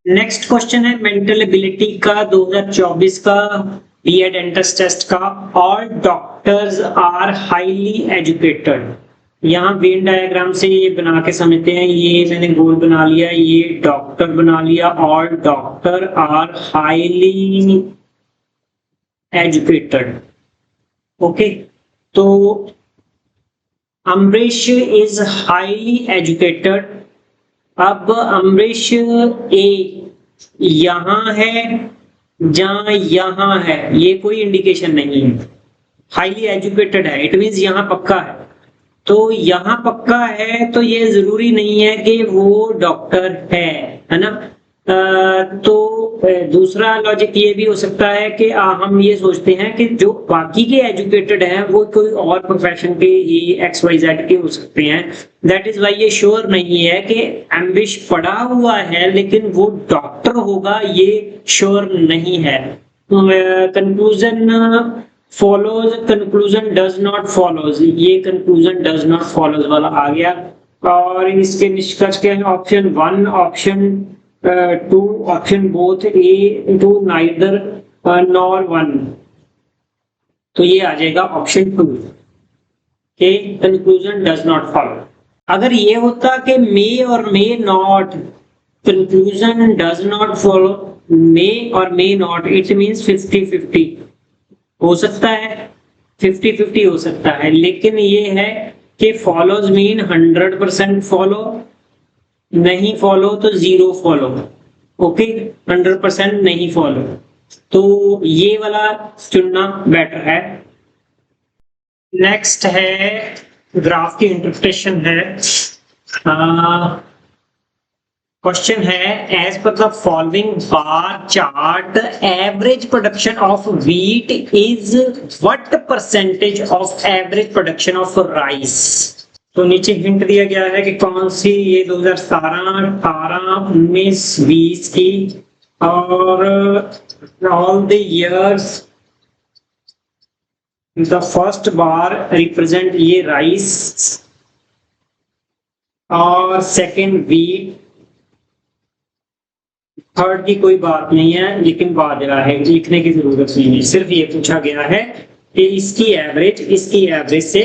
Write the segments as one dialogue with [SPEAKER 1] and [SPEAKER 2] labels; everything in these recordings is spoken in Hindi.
[SPEAKER 1] नेक्स्ट क्वेश्चन है मेंटल एबिलिटी का 2024 का बीएड एंट्रेंस टेस्ट का। All doctors are highly educated. यहाँ वेन डायग्राम से ये बना के समझते हैं। ये मैंने गोल बना लिया, ये डॉक्टर बना लिया। All doctor R highly educated. Okay, तो अमरीश इज हाईली एजुकेटेड। अब अमरीश ए यहां है जहां यहां है, ये कोई इंडिकेशन नहीं है। हाईली एजुकेटेड है, इट मींस यहां पक्का है। तो यहां पक्का है तो ये जरूरी नहीं है कि वो डॉक्टर है ना। तो दूसरा लॉजिक ये भी हो सकता है कि हम ये सोचते हैं कि जो बाकी के एजुकेटेड हैं वो कोई और प्रोफेशन के XYZ के हो सकते हैं। दैट इज वाई ये श्योर नहीं है कि एम्बिश पढ़ा हुआ है लेकिन वो डॉक्टर होगा, ये श्योर नहीं है। Conclusion follows, conclusion does not follows, ये कंक्लूजन डज नॉट फॉलोज वाला आ गया। और इसके निष्कर्ष क्या है? Option 1, option 2, option both a two neither nor 1। तो ये आ जाएगा ऑप्शन 2 के कंक्लूजन डज नॉट फॉलो। अगर ये होता कि may or may not, conclusion does not follow, may or may not, it means 50-50 हो सकता है, 50-50 हो सकता है। लेकिन ये है कि फॉलोज मीन 100% फॉलो, नहीं फॉलो तो 0 फॉलो। ओके, 100% नहीं फॉलो, तो ये वाला चुनना बेटर है। नेक्स्ट है ग्राफ की इंटरप्रिटेशन है। क्वेश्चन है as per the following bar chart average production of wheat is what percentage of average production of rice. तो नीचे हिंट दिया गया है कि कौन सी, ये 2017, 18, 19, 20 की, और all the years the first bar represent ये राइस और सेकंड व्हीट, थर्ड की कोई बात नहीं है लेकिन बाजरा है, लिखने की जरूरत नहीं है। सिर्फ ये पूछा गया है कि इसकी एवरेज से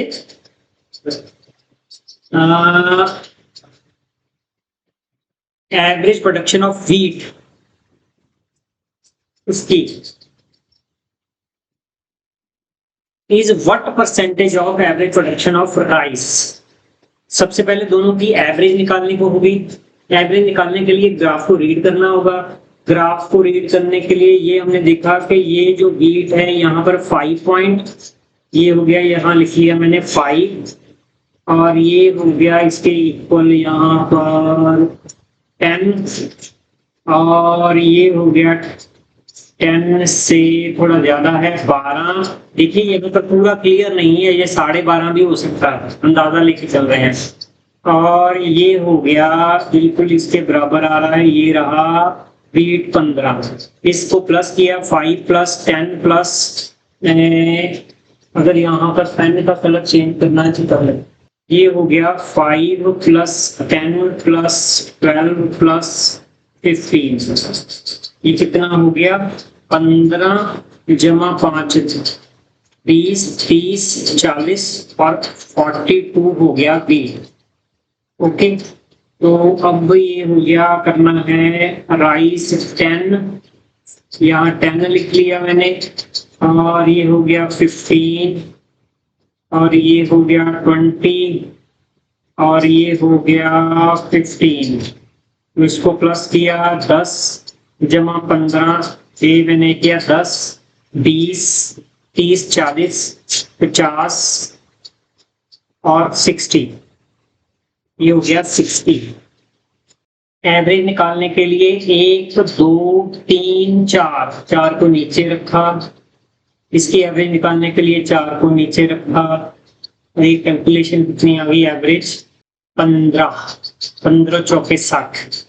[SPEAKER 1] एवरेज प्रोडक्शन ऑफ व्हीट, उसकी is what percentage of average production of rice. सबसे पहले दोनों की एवरेज निकालने को होगी। एवरेज निकालने के लिए ग्राफ को रीड करना होगा। ग्राफ को रीड करने के लिए ये हमने देखा कि ये जो व्हीट है यहाँ पर 5 पॉइंट, ये हो गया, यहाँ लिख लिया मैंने 5, और ये हो गया इसके इक्वल यहाँ पर 10, और ये हो गया 10 से थोड़ा ज्यादा है 12। देखिए ये तो पूरा क्लियर नहीं है, ये 12.5 भी हो सकता है, अंदाजा लेके चल रहे हैं। और ये हो गया बिल्कुल इसके बराबर आ रहा है, ये रहा व्हीट 15। इसको प्लस किया 5 + 10 प्लस, अगर यहाँ पर पेन का कलर चेंज करना है तो ये हो गया 5 + 10 + 12 + 15। ये कितना हो गया? 15 + 5 20, 30, 40 और 42 हो गया व्हीट। ओके, तो अब ये हो गया, करना है राइस 10, यहाँ 10 लिख लिया मैंने, और ये हो गया 15, और ये हो गया 20, और ये हो गया 15। इसको प्लस किया 10 + 15, ये मैंने किया 10, 20, 30, 40, 50 और 60, ये हो गया 60। एवरेज निकालने के लिए 1, 2, 3, 4 को नीचे रखा। इसकी एवरेज निकालने के लिए 4 को नीचे रखा। ये कैलकुलेशन कितनी आ गई? एवरेज 15 चौके 60,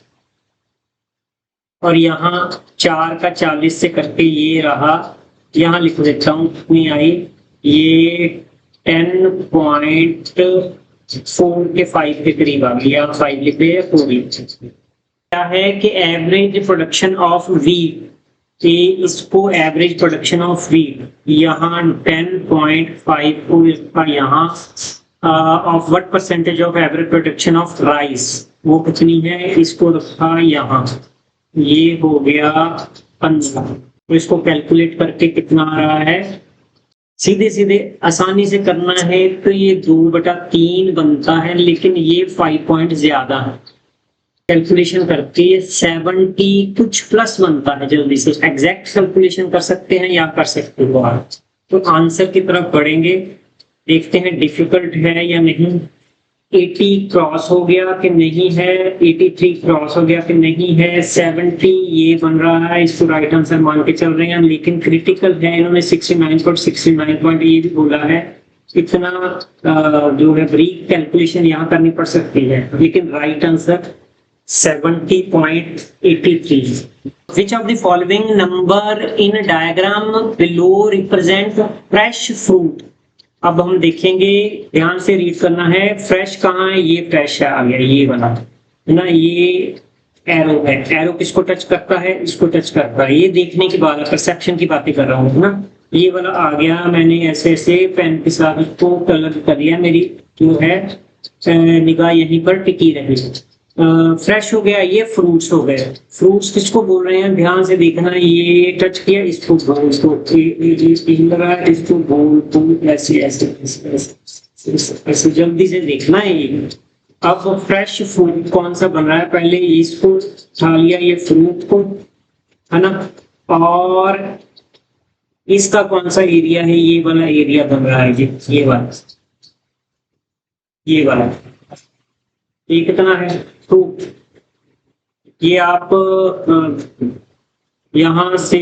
[SPEAKER 1] और यहाँ 4 का 40 से करके ये रहा, यहाँ लिख देता हूँ कितनी आई, ये 10.4 के 5 के करीब आ गई। यहाँ 5 लिख दिया, 4 लिख। क्या है कि एवरेज प्रोडक्शन ऑफ वीट, इसको एवरेज प्रोडक्शन ऑफ वीट यहाँ 10.5 को इसका यहाँ of what percentage of average production of rice वो कितनी है, इसको रखा यहाँ, ये हो गया 15। तो इसको कैलकुलेट करके कितना आ रहा है, सीधे सीधे आसानी से करना है तो ये 2/3 बनता है, लेकिन ये 5 पॉइंट ज्यादा है। कैलकुलेशन करके ये 70 कुछ प्लस बनता है। जल्दी से एग्जैक्ट कैलकुलेशन कर सकते हैं या कर सकते हो आप। तो आंसर की तरफ बढ़ेंगे, देखते हैं डिफिकल्ट है या नहीं। 80 क्रॉस हो गया कि नहीं है, 83 क्रॉस हो गया कि नहीं है, 70 ये बन रहा है, इसको राइट आंसर मान के चल रहे हैं। लेकिन क्रिटिकल है, इन्होंने 69 पॉइंट ये भी बोला है। इतना जो है ब्रीक कैलकुलेशन यहाँ करनी पड़ सकती है, लेकिन right answer 70.83। Which of the following number in diagram below represent fresh fruit? अब हम देखेंगे, ध्यान से रीड करना है। फ्रेश कहाँ है, ये फ्रेश आ गया, ये वाला है ना, ये एरो है, एरो किसको टच करता है, इसको टच करता है। ये देखने की बात, परसेप्शन की बातें कर रहा हूँ ना। ये वाला आ गया, मैंने ऐसे ऐसे पेन के साथ इसको कलर कर दिया, मेरी जो है निगाह यहीं पर टिकी रही। फ्रेश हो गया, ये फ्रूट्स हो गए। फ्रूट्स किसको बोल रहे हैं, ध्यान से देखना। ये टच किया, इसको बोल, इसको बोल, ऐसे ऐसे ऐसे जल्दी से देखना है। ये अब फ्रेश फ्रूट कौन सा बन रहा है, पहले इसको उठा लिया, ये फ्रूट को, है ना, और इसका कौन सा एरिया है, ये वाला एरिया बन रहा है, ये वाला, ये वाला। ये कितना है, तो ये आप यहां से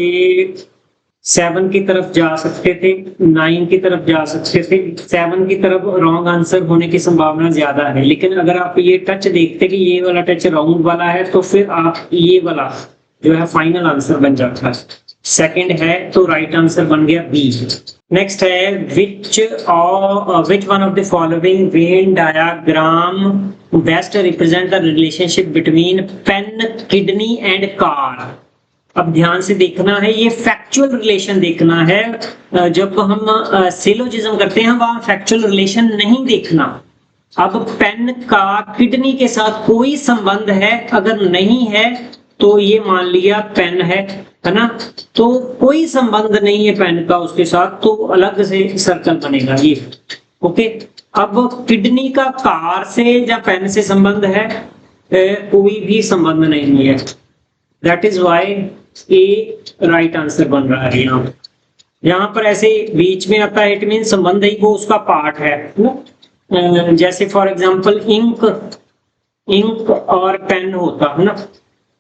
[SPEAKER 1] 7 की तरफ जा सकते थे, 9 की तरफ जा सकते थे। 7 की तरफ रॉन्ग आंसर होने की संभावना ज्यादा है, लेकिन अगर आप ये टच देखते कि ये वाला टच राउंड वाला है, तो फिर आप ये वाला जो है फाइनल आंसर बन जाता है। सेकंड है तो राइट आंसर बन गया बी। नेक्स्ट है which one of the following Venn diagram best represent the relationship between pen, kidney and car? अब ध्यान से देखना है, ये फैक्चुअल रिलेशन देखना है। जब हम सिलोजिज्म करते हैं वहां फैक्चुअल रिलेशन नहीं देखना। अब पेन का किडनी के साथ कोई संबंध है, अगर नहीं है तो ये मान लिया पेन है ना, तो कोई संबंध नहीं है पेन का उसके साथ, तो अलग से सर्कल बनेगा ये। ओके, अब किडनी का कार से या पेन से संबंध है, कोई भी संबंध नहीं है। That is why a right answer बन रहा है। यहाँ पर ऐसे बीच में आता है, इट मीन संबंध ही वो उसका पार्ट है ना। जैसे फॉर एग्जांपल इंक और पेन होता है ना,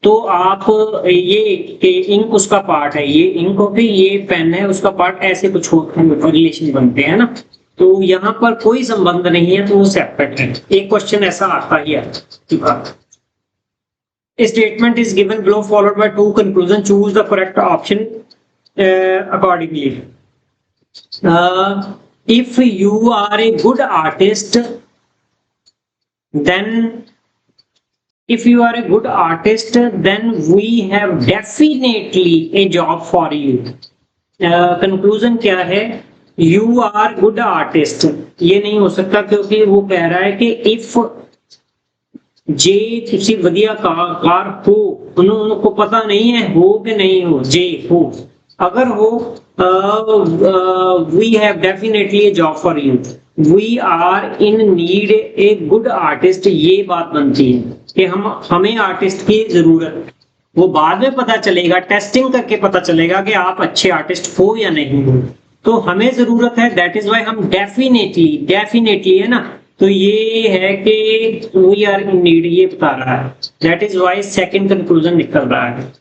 [SPEAKER 1] तो आप ये इंक उसका पार्ट है, ये इंक होगी, ये पेन है उसका पार्ट, ऐसे कुछ रिलेशन बनते हैं ना। तो यहाँ पर कोई संबंध नहीं है, तो वो सेपरेट है। एक क्वेश्चन ऐसा आता ही है। Statement is given below followed by 2 conclusion, choose the correct option accordingly. If you are a good artist, then if you are a good artist, then we have definitely a job for you. Conclusion क्या है, you are good artist, ये नहीं हो सकता, क्योंकि वो कह रहा है कि if जे किसी वधिया कार हो, उनको पता नहीं है हो कि नहीं हो, जे हो, अगर हो we have definitely a job for you, we are in need a good artist, ये बात बनती है कि हमें आर्टिस्ट की जरूरत। वो बाद में पता चलेगा, टेस्टिंग करके पता चलेगा कि आप अच्छे आर्टिस्ट हो या नहीं हो, तो हमें जरूरत है। दैट इज वाई हम डेफिनेटली है ना, तो ये है कि वी आर इन नीड, ये बता रहा है। That is why second conclusion निकल रहा है।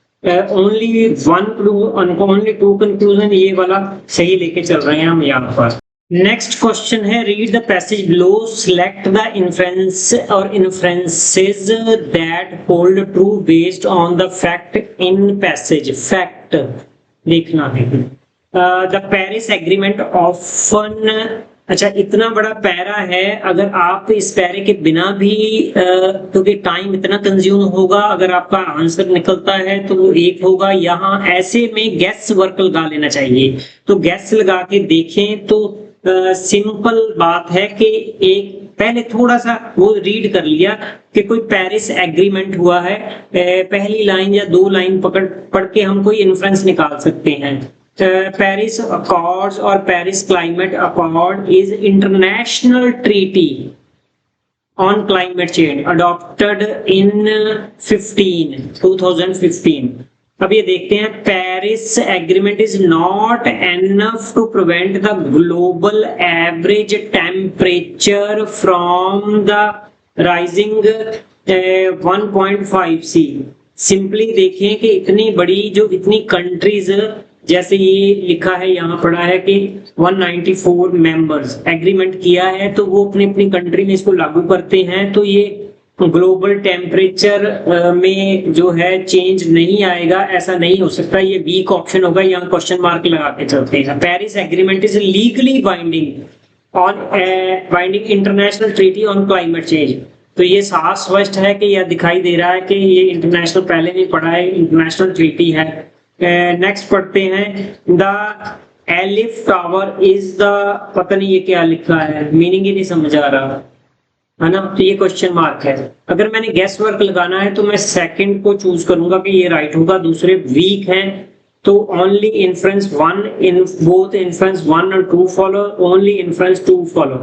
[SPEAKER 1] ओनली 2 कंक्लूजन ये वाला सही लेके चल रहे हैं हम यहाँ पर। नेक्स्ट क्वेश्चन है, read the passage below, select the inference or inferences that hold true based on the fact in passage. Fact देखना है। द पेरिस एग्रीमेंट ऑफन अच्छा, इतना बड़ा पैरा है, अगर आप इस पैरे के बिना भी क्योंकि टाइम इतना कंज्यूम होगा, अगर आपका आंसर निकलता है तो वो एक होगा। यहाँ ऐसे में गैस वर्क लगा लेना चाहिए, तो गैस लगा के देखें तो सिंपल बात है कि एक पहले थोड़ा सा वो रीड कर लिया कि कोई पेरिस एग्रीमेंट हुआ है, पहली लाइन या दो लाइन पढ़ के हम कोई इन्फ्रेंस निकाल सकते हैं। Paris Accords or Paris Climate Accord is international treaty on climate change adopted in 2015। अब ये देखते हैं, Paris agreement is not enough to prevent the global average temperature from the rising 1.5 C। Simply देखें कि इतनी बड़ी जो इतनी कंट्रीज, जैसे ये लिखा है यहाँ पढ़ा है कि 194 मेंबर्स एग्रीमेंट किया है, तो वो अपनी अपनी कंट्री में इसको लागू करते हैं, तो ये ग्लोबल टेम्परेचर में जो है चेंज नहीं आएगा, ऐसा नहीं हो सकता, ये वीक ऑप्शन होगा, यहाँ क्वेश्चन मार्क लगा के चलते हैं। Paris agreement is legally binding international treaty on climate change. तो ये साफ स्पष्ट है कि यह दिखाई दे रहा है कि ये इंटरनेशनल, पहले भी पढ़ा है, इंटरनेशनल ट्रीटी है। नेक्स्ट पढ़ते हैं, the elif tower is the, पता नहीं ये क्या लिखा है, मीनिंग ही नहीं समझ आ रहा है ना, तो ये क्वेश्चन मार्क है। अगर मैंने गैस वर्क लगाना है तो मैं सेकंड को चूज करूंगा कि ये राइट होगा, दूसरे वीक हैं, तो only inference 1 in both inference 1 और 2 फॉलो, ओनली इन्फ्रेंस 2 फॉलो,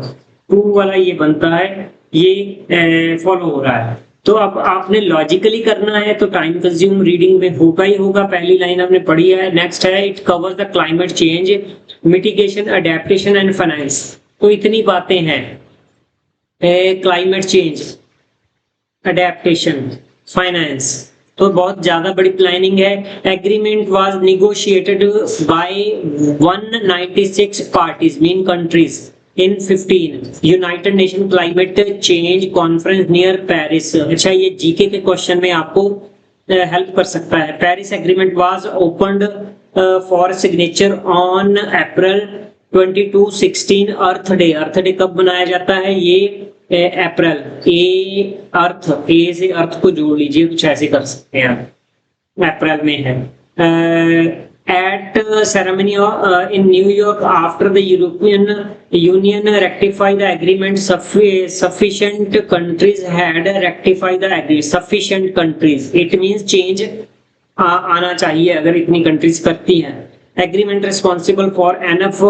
[SPEAKER 1] 2 वाला ये बनता है, ये फॉलो हो रहा है। तो अब आपने लॉजिकली करना है तो टाइम कंज्यूम रीडिंग में होगा ही होगा, पहली लाइन आपने पढ़ी है। नेक्स्ट है, it covers the climate change, mitigation, adaptation and finance. तो इतनी बातें हैं, क्लाइमेट चेंज, अडेप्टेशन, फाइनेंस, तो बहुत ज्यादा बड़ी प्लानिंग है। Agreement was negotiated by 196 parties mean countries in 15 United Nation climate change conference near Paris. अच्छा, ये जीके के क्वेश्चन में आपको हेल्प कर सकता है। Paris agreement was opened for signature on April 22, 16 earth day. Earth day कब मनाया जाता है? ये अप्रैल, ए अर्थ, ए से अर्थ को जोड़ लीजिए, कुछ ऐसे कर सकते हैं, अप्रैल में है। At ceremony in New York after the European Union ratified the agreement, sufficient countries had ratified the agreement. Sufficient countries, it means change आना चाहिए अगर इतनी countries करती हैं। Agreement responsible for enough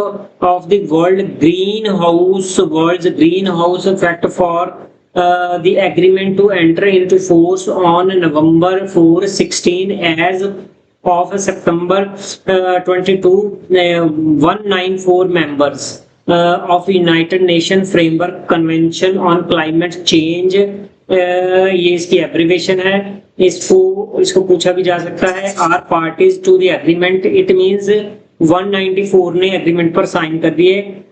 [SPEAKER 1] of the world's greenhouse effect for the agreement to enter into force on November 4, 16 as of September 22, 194 members of United Nations Framework Convention on Climate Change, ये इसकी एब्रिवेशन है। इसको पूछा भी जा सकता है, are parties to the agreement, it means 194 ने एग्रीमेंट पर साइन कर दिए।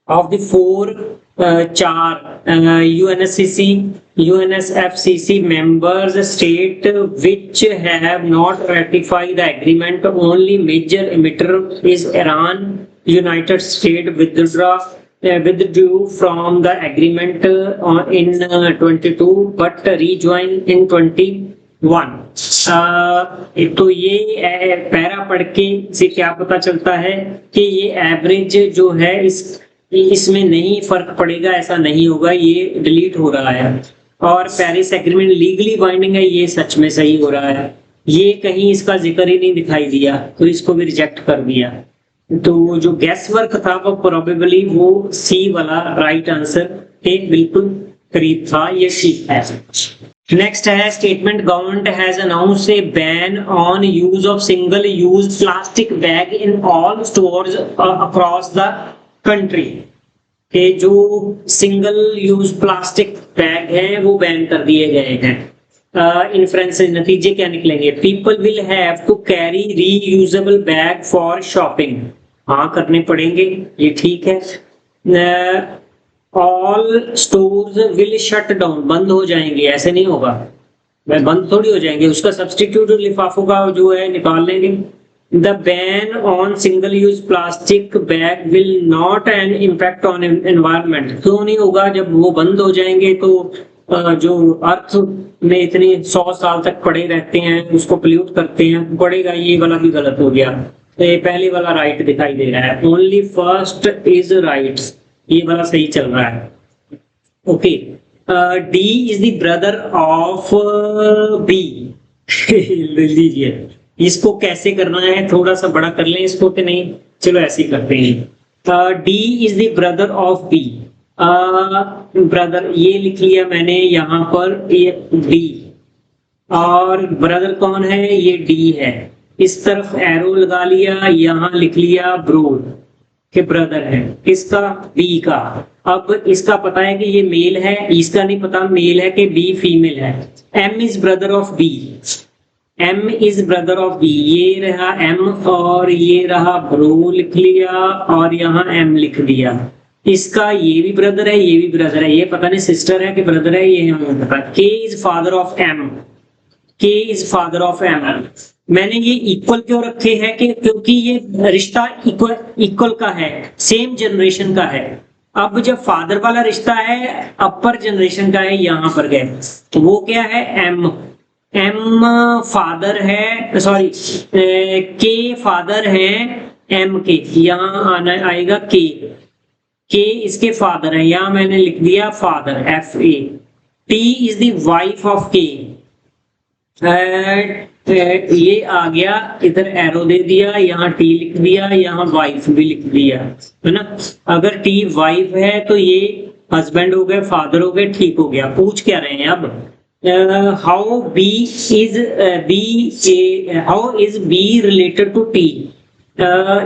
[SPEAKER 1] Of the 4 UNSCC, UNSFCC members state which have not ratified the agreement, only major emitter is Iran. United States withdrew from the agreement in 22 but rejoined in 21। तो ये पैरा पढ़ के से क्या पता चलता है कि ये एवरेज जो है इसमें नहीं फर्क पड़ेगा, ऐसा नहीं होगा, ये डिलीट हो रहा है। और पेरिस एग्रीमेंट लीगली बाइंडिंग है, ये सच में सही हो रहा है, ये कहीं इसका जिक्र ही नहीं दिखाई दिया, तो इसको भी रिजेक्ट कर दिया। तो जो गैस वर्क था वो प्रोबेबली वो सी वाला राइट आंसर एक बिल्कुल करीब था, ये ठीक है। नेक्स्ट है, statement government has announced A ban on use of single use plastic bag in all stores across the country. के जो सिंगल यूज प्लास्टिक बैग है वो बैन कर दिए गए हैं। इन्फ्रेंस नतीजे क्या निकलेंगे? People will have to carry reusable bag for shopping, हाँ करने पड़ेंगे, ये ठीक है। All stores will shut down, बंद हो जाएंगे, ऐसे नहीं होगा, बंद थोड़ी हो जाएंगे, उसका सब्सटीट्यूट लिफाफों का जो है निकाल लेंगे। The ban on single use plastic bag will not an impact on environment. क्यों नहीं होगा? जब वो बंद हो जाएंगे तो जो अर्थ में इतने 100 साल तक पड़े रहते हैं, उसको पोल्यूट करते हैं, पड़ेगा। ये वाला भी गलत हो गया। तो ये पहले वाला राइट दिखाई दे रहा है, ओनली फर्स्ट इज राइट, ये वाला सही चल रहा है। Okay, D is the brother of B. लीजिए, इसको कैसे करना है, थोड़ा सा बड़ा कर लें इसको कि नहीं? चलो ऐसे ही करते हैं। D is the brother of B. Brother ये लिख लिया मैंने यहाँ पर, ये डी, और ब्रदर कौन है? ये डी है। इस तरफ एरो लगा लिया, यहाँ लिख लिया ब्रो के ब्रदर है। किसका? बी का। अब इसका पता है कि ये मेल है, इसका नहीं पता मेल है कि बी फीमेल है। M is brother of B, M is brother of B. ये रहा एम और ये रहा ब्रो लिख लिया, और यहाँ एम लिख दिया। इसका ये भी ब्रदर है, ये भी ब्रदर है। ये पता नहीं सिस्टर है कि ब्रदर है, ये हमें पता। के इज फादर ऑफ एम, के इज फादर ऑफ एम। मैंने ये इक्वल क्यों रखे हैं? कि क्योंकि ये रिश्ता इक्वल का है, सेम जनरेशन का है। अब जब फादर वाला रिश्ता है, अपर जनरेशन का है, यहाँ पर गए तो वो क्या है? एम, एम फादर है, सॉरी के फादर है एम के, यहाँ आना आएगा के इसके फादर है, यहाँ मैंने लिख दिया father, F A. T is the wife of के, ये आ गया, इधर एरो दे दिया, यहाँ टी लिख दिया, यहाँ वाइफ भी लिख दिया, है ना? अगर टी वाइफ है तो ये हस्बैंड हो गए, फादर हो गए, ठीक हो गया। पूछ क्या रहे हैं अब? How B is B related to T.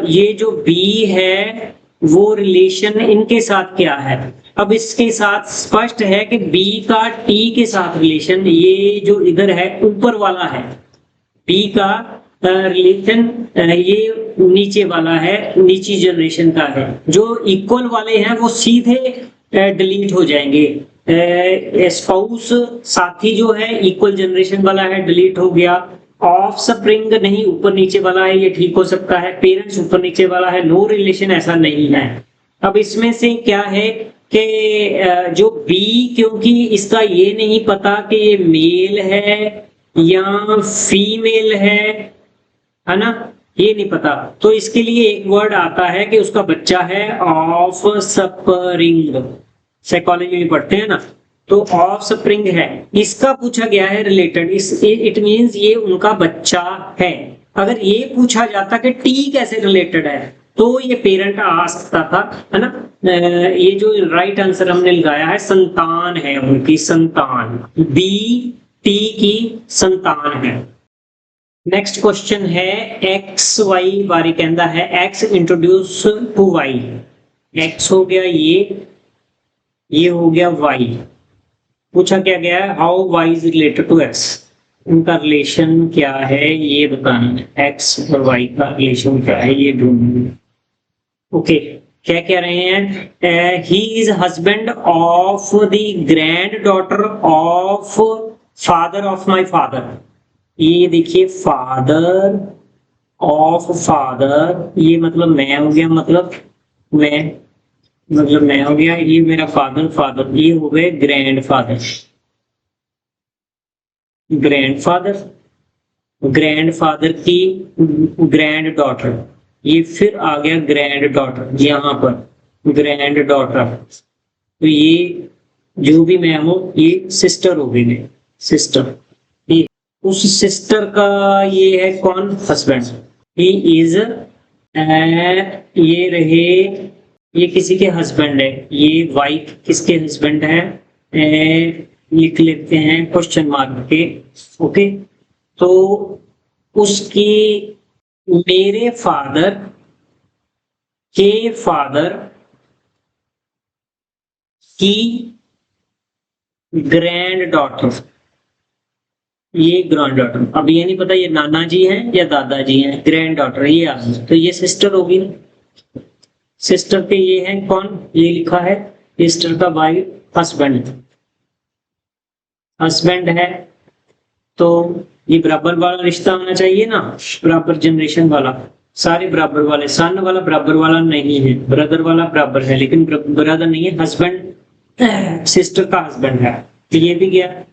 [SPEAKER 1] ये जो बी है वो रिलेशन इनके साथ क्या है? अब इसके साथ स्पष्ट है कि बी का टी के साथ रिलेशन, ये जो इधर है ऊपर वाला है, बी का रिलेशन ये नीचे वाला है, नीची जनरेशन का है। जो इक्वल वाले हैं वो सीधे डिलीट हो जाएंगे। स्पाउस साथी जो है इक्वल जनरेशन वाला है, डिलीट हो गया। ऑफ स्प्रिंग नहीं, ऊपर नीचे वाला है, ये ठीक हो सकता है। पेरेंट्स ऊपर नीचे वाला है, नो रिलेशन ऐसा नहीं है। अब इसमें से क्या है कि जो बी, क्योंकि इसका ये नहीं पता कि ये मेल है या फीमेल है ना, ये नहीं पता, तो इसके लिए एक वर्ड आता है कि उसका बच्चा है ऑफ स्प्रिंग। साइकोलॉजी में पढ़ते हैं ना, तो ऑफ स्प्रिंग है, इसका पूछा गया है रिलेटेड, इट मींस ये उनका बच्चा है। अगर ये पूछा जाता कि टी कैसे रिलेटेड है तो ये पेरेंट आ सकता था, है ना? ये जो राइट आंसर हमने लगाया है, संतान है, उनकी संतान, बी टी की संतान है। नेक्स्ट क्वेश्चन है एक्स वाई बारे कहता है, X introduce to Y. X हो गया ये हो गया वाई। पूछा क्या गया है? How Y is related to X, उनका रिलेशन क्या है ये बताना है। एक्स और वाई का रिलेशन क्या है ये ढूंढना। ओके, क्या कह रहे हैं? He is husband of the grand daughter of father of my father. ये देखिए, फादर ऑफ फादर, ये मतलब मैं हो गया, मतलब मैं हो गया, ये मेरा फादर, ये हो गए ग्रैंड फादर की ग्रैंड डॉटर, ये फिर आ गया ग्रैंड डॉटर, यहाँ पर ग्रैंड डॉटर। तो ये जो भी मैं हूं ये सिस्टर हो गई, मेरी सिस्टर। ये उस सिस्टर का ये है कौन? हस्बैंड। ही इज, ये रहे, ये किसी के हस्बैंड है, ये वाइफ किसके हस्बैंड है? लिख लेते हैं क्वेश्चन मार्क के। ओके, तो उसकी, मेरे फादर के फादर की ग्रैंड डॉटर, ये ग्रैंड डॉटर। अब ये नहीं पता ये नाना जी हैं या दादाजी हैं, ग्रैंड डॉटर ये आ गई, तो ये सिस्टर होगी ना। सिस्टर के ये हैं कौन? ये लिखा है सिस्टर का वाइफ, हस्बैंड है। तो ये बराबर वाला रिश्ता होना चाहिए ना, बराबर जनरेशन वाला, सारे बराबर वाले। सन वाला बराबर वाला नहीं है, ब्रदर वाला बराबर है लेकिन ब्रदर नहीं है, हस्बैंड सिस्टर का हस्बैंड है, तो ये भी गया।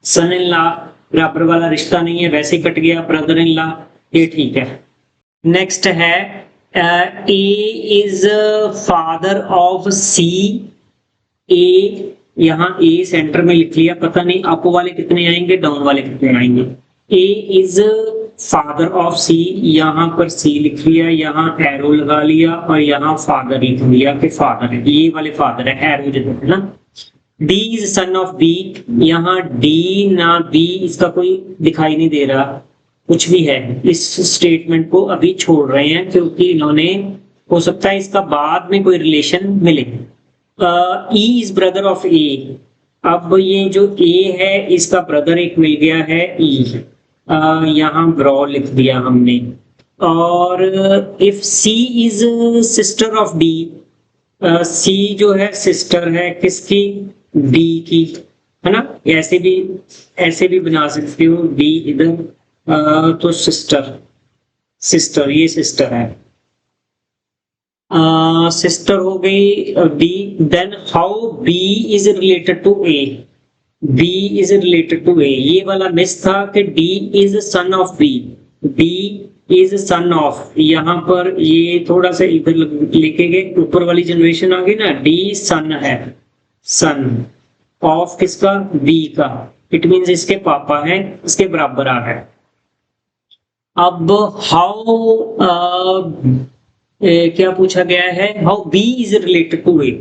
[SPEAKER 1] सन इन लॉ बराबर वाला रिश्ता नहीं है, वैसे ही कट गया। ब्रदर इन लॉ, ये ठीक है। नेक्स्ट है ए इज फादर ऑफ सी। ए, यहाँ ए सेंटर में लिख लिया, पता नहीं अप वाले कितने आएंगे, डाउन वाले कितने आएंगे। ए इज फादर ऑफ सी, यहाँ पर सी लिख लिया, यहाँ एरो लगा लिया और यहाँ फादर लिख लिया कि फादर है, ये वाले फादर है, एरो जो है ना। D is son of B, यहाँ डी ना बी, इसका कोई दिखाई नहीं दे रहा, कुछ भी है, इस स्टेटमेंट को अभी छोड़ रहे हैं क्योंकि इन्होंने, हो सकता है इसका बाद में कोई रिलेशन मिले। ई इज ब्रदर ऑफ ए, अब ये जो ए है इसका ब्रदर एक मिल गया है ई, यहाँ ब्रो लिख दिया हमने। और if C is sister of D, C जो है सिस्टर है किसकी, डी की, है ना, ऐसे भी बना सकते हो डी इधर, तो सिस्टर ये सिस्टर है, सिस्टर हो गई D. Then how B is related to A, B is related to A, ये वाला मिस था कि D is son of B, D is son of, यहाँ पर ये थोड़ा सा इधर लिखेंगे, ऊपर वाली जनरेशन आ गई ना, डी सन है, सन ऑफ किसका, बी का, इट मीन्स इसके पापा है, इसके बराबर आ गए। अब हाउ क्या पूछा गया है, how B is related to A,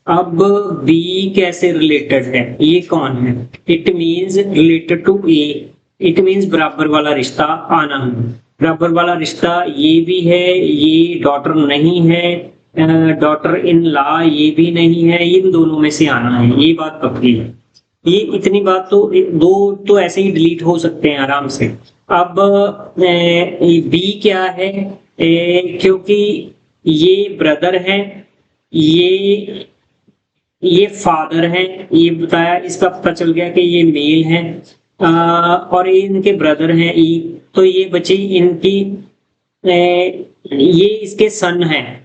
[SPEAKER 1] अब बी कैसे रिलेटेड है, ये कौन है, it means related to A, it means बराबर वाला रिश्ता आना है, बराबर वाला रिश्ता ये भी है, ये डॉटर नहीं है, डॉटर इन लॉ ये भी नहीं है, इन दोनों में से आना है, ये बात पक्की है। ये इतनी बात तो दो तो ऐसे ही डिलीट हो सकते हैं आराम से। अब बी क्या है, क्योंकि ये ब्रदर है, ये फादर है, ये बताया, इसका पता चल गया कि ये मेल है, और ये इनके ब्रदर हैं ई, तो ये बची इनकी, ये इसके सन है,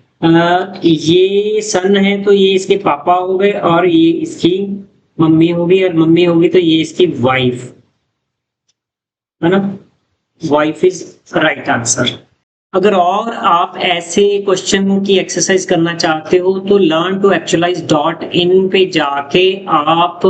[SPEAKER 1] ये सन है तो ये इसके पापा हो गए और ये इसकी मम्मी होगी, और मम्मी होगी तो ये इसकी वाइफ है ना, वाइफ इज राइट आंसर। अगर और आप ऐसे क्वेश्चन की एक्सरसाइज करना चाहते हो तो learn2actualize.in पे जाके आप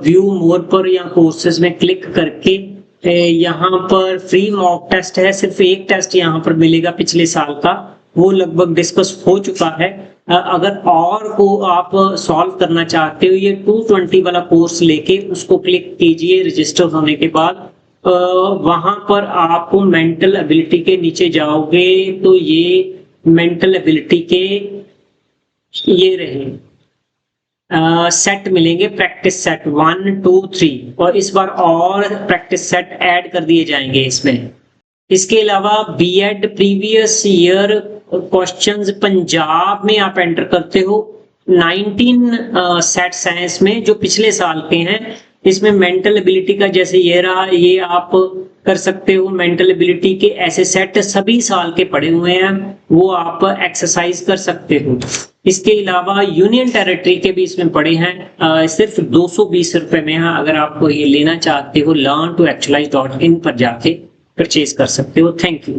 [SPEAKER 1] व्यू मोर पर या कोर्सेज में क्लिक करके यहाँ पर फ्री मॉक टेस्ट है, सिर्फ एक टेस्ट यहाँ पर मिलेगा पिछले साल का, वो लगभग डिस्कस हो चुका है। अगर और को आप सॉल्व करना चाहते हो, ये 220 वाला कोर्स लेके उसको क्लिक कीजिए रजिस्टर होने के बाद, वहां पर आपको मेंटल एबिलिटी के नीचे जाओगे तो ये मेंटल एबिलिटी के ये रहे सेट मिलेंगे, प्रैक्टिस सेट 1 2 3, और इस बार और प्रैक्टिस सेट ऐड कर दिए जाएंगे इसमें। इसके अलावा BEd previous year questions Punjab में आप एंटर करते हो, 19 सेट साइंस में जो पिछले साल के हैं, इसमें मेंटल एबिलिटी का जैसे ये रहा, ये आप कर सकते हो। मेंटल एबिलिटी के ऐसे सेट सभी साल के पड़े हुए हैं, वो आप एक्सरसाइज कर सकते हो। इसके अलावा यूनियन टेरिटरी के भी इसमें पड़े हैं, सिर्फ 220 रुपए में है। अगर आपको ये लेना चाहते हो learn2actualize.in पर जाके परचेज कर सकते हो। Thank you.